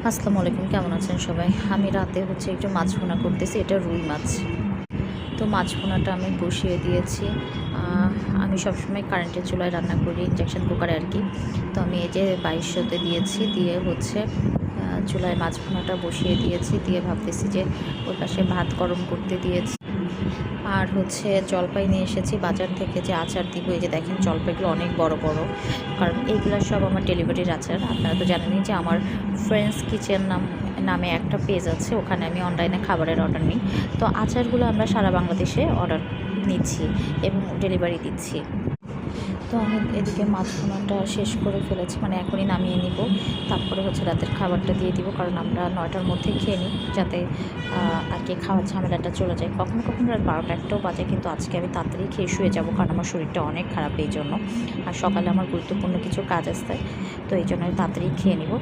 আসসালামু আলাইকুম, কেমন আছেন সবাই? আমি রাতে একটু মাছ ভুনা করতেছি। এটা রুই মাছ। তো মাছ ভুনাটা আমি বসিয়ে দিয়েছি। আমি সবসময় কারেন্টের চুলায় রান্না করি, ইন্ডাকশান কুকারে আর কি। তো আমি এই যে 2200-তে দিয়েছি, দিয়ে চুলায় মাছ ভুনাটা বসিয়ে দিয়েছি, দিয়ে ভাবতেছি যে ওই পাশে ভাত গরম করতে দিয়েছি। আর জলপাই নিয়ে এসেছি বাজার থেকে, যে আচার দিব। এই যে দেখেন, জলপাইগুলো অনেক বড় বড়, কারণ এইগুলো সব আমার ডেলিভারির আচার। আপনারা তো জানেনই যে আমার ফ্রেন্ডস কিচেন নামে একটা পেজ আছে, ওখানে আমি অনলাইনে খাবারের অর্ডার নিই। তো আচারগুলো আমরা সারা বাংলাদেশে অর্ডার নিচ্ছি এবং ডেলিভারি দিচ্ছি। তো আমি এদিকে মাছ ভুনাটা শেষ করে ফেলেছি, মানে এখনই নামিয়ে নিব। তারপরে রাতের খাবারটা দিয়ে দিব, কারণ আমরা 9টার মধ্যে খেয়ে নিই, যাতে আর কি খাওয়ার ঝামেলাটা চলে যায়। কখনো কখনো রাত 12টা-1টাও বাজে, কিন্তু আজকে আমি তাড়াতাড়ি খেয়ে শুয়ে যাব, কারণ আমার শরীরটা অনেক খারাপ এই জন্য। আর সকালে আমার গুরুত্বপূর্ণ কিছু কাজ আসছে, তো এই জন্য আমি তাড়াতাড়ি খেয়ে নিব।